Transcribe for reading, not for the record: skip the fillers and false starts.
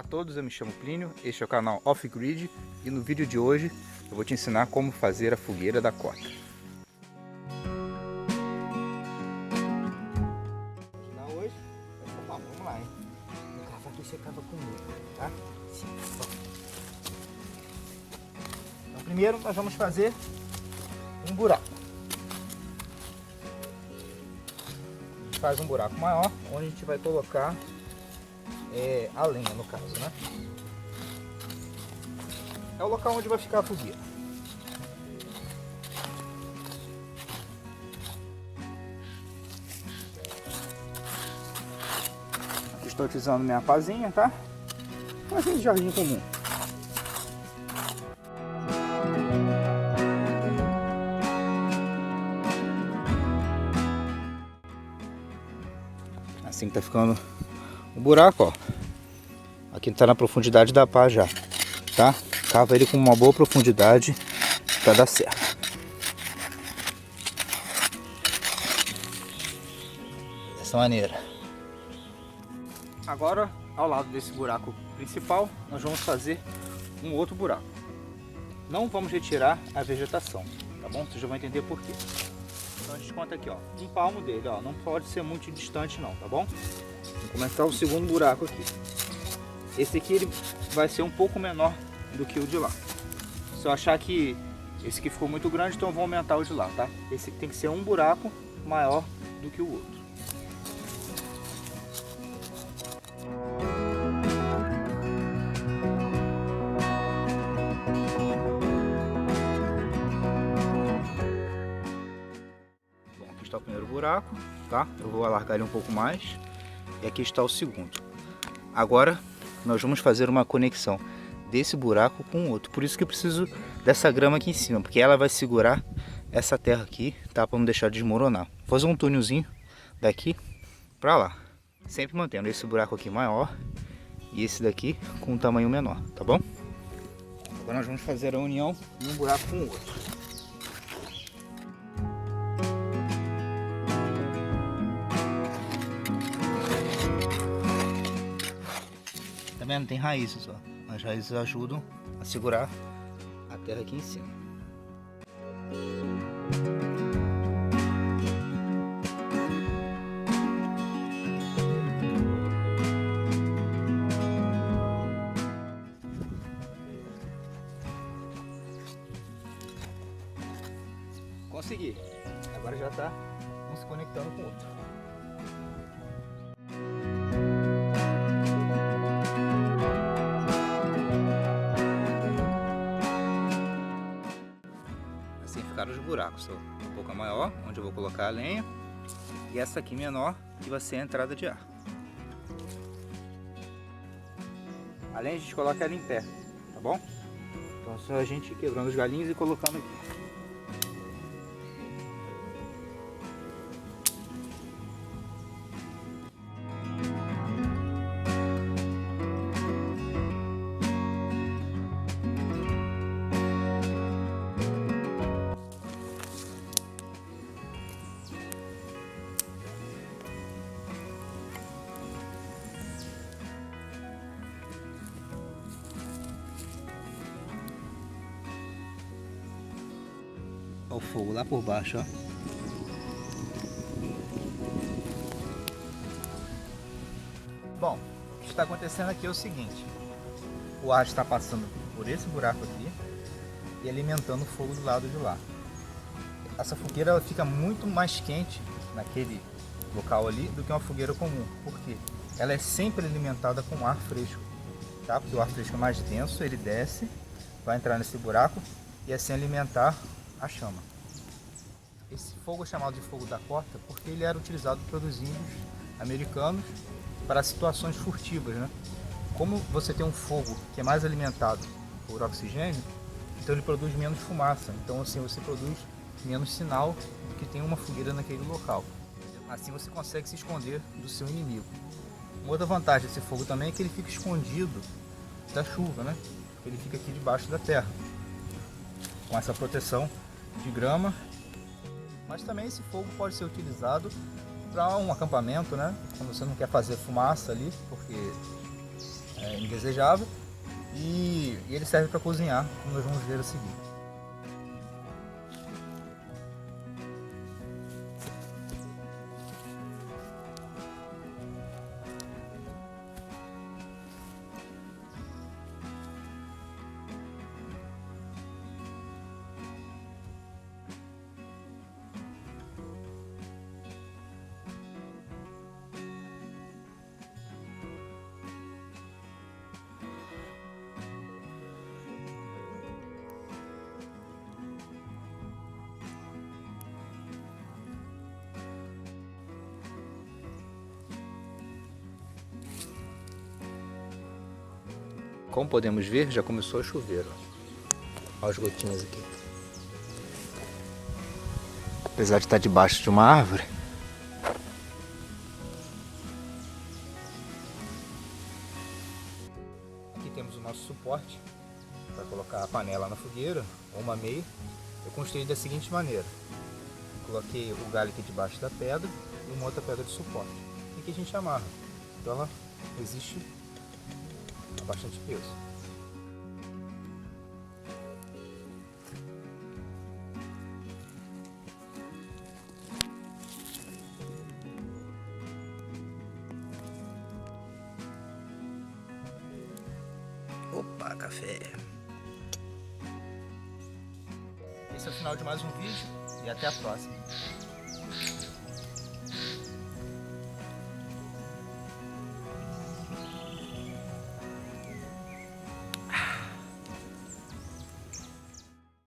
Olá a todos, eu me chamo Plínio, este é o canal Off Grid e no vídeo de hoje eu vou te ensinar como fazer a fogueira da cota. Hoje, vamos lá, hein? Vou gravar aqui, você acaba comigo, tá? Sim, então primeiro nós vamos fazer um buraco. A gente faz um buraco maior, onde a gente vai colocar a lenha, no caso, né? É o local onde vai ficar a fogueira. Aqui estou utilizando minha pazinha, tá? Pazinha de jardim comum. Assim que tá ficando o buraco, ó. Aqui tá na profundidade da pá já, tá? Cava ele com uma boa profundidade para dar certo. Dessa maneira. Agora, ao lado desse buraco principal, nós vamos fazer um outro buraco. Não vamos retirar a vegetação, tá bom? Vocês já vão entender por quê. Então a gente conta aqui, ó, um palmo dele, ó, não pode ser muito distante não, tá bom? Vou começar o segundo buraco aqui. Esse aqui ele vai ser um pouco menor do que o de lá. Se eu achar que esse aqui ficou muito grande, então eu vou aumentar o de lá, tá? Esse aqui tem que ser um buraco maior do que o outro. Bom, aqui está o primeiro buraco, tá? Eu vou alargar ele um pouco mais. E aqui está o segundo. Agora nós vamos fazer uma conexão desse buraco com o outro. Por isso que eu preciso dessa grama aqui em cima, porque ela vai segurar essa terra aqui, tá? Para não deixar desmoronar. Vou fazer um túnelzinho daqui para lá, sempre mantendo esse buraco aqui maior e esse daqui com um tamanho menor, tá bom? Agora nós vamos fazer a união de um buraco com o outro. Tá vendo? Tem raízes, ó. As raízes ajudam a segurar a terra aqui em cima. Consegui. Agora já tá um se conectando com o outro. Assim ficaram os buracos. Um pouco maior, onde eu vou colocar a lenha, e essa aqui menor, que vai ser a entrada de ar. A lenha a gente coloca ela em pé, tá bom? Então só a gente quebrando os galinhos e colocando aqui. Olha o fogo lá por baixo, ó. Bom, o que está acontecendo aqui é o seguinte: o ar está passando por esse buraco aqui e alimentando o fogo do lado de lá. Essa fogueira ela fica muito mais quente naquele local ali do que uma fogueira comum, porque ela é sempre alimentada com ar fresco, tá? Porque o ar fresco é mais denso, ele desce, vai entrar nesse buraco e assim alimentar a chama. Esse fogo é chamado de fogo da cota porque ele era utilizado pelos índios americanos para situações furtivas, né? Como você tem um fogo que é mais alimentado por oxigênio, então ele produz menos fumaça, então assim você produz menos sinal de que tem uma fogueira naquele local. Assim você consegue se esconder do seu inimigo. Uma outra vantagem desse fogo também é que ele fica escondido da chuva, né? Ele fica aqui debaixo da terra, com essa proteção de grama. Mas também esse fogo pode ser utilizado para um acampamento, né? Quando você não quer fazer fumaça ali, porque indesejável e ele serve para cozinhar, como nós vamos ver a seguir. Como podemos ver, já começou a chover. Olha as gotinhas aqui. Apesar de estar debaixo de uma árvore, aqui temos o nosso suporte para colocar a panela na fogueira, ou uma meia. Eu construí da seguinte maneira: coloquei o galho aqui debaixo da pedra e uma outra pedra de suporte. E aqui a gente amarra, então ela resiste a bastante peso. Opa, café! Esse é o final de mais um vídeo e até a próxima.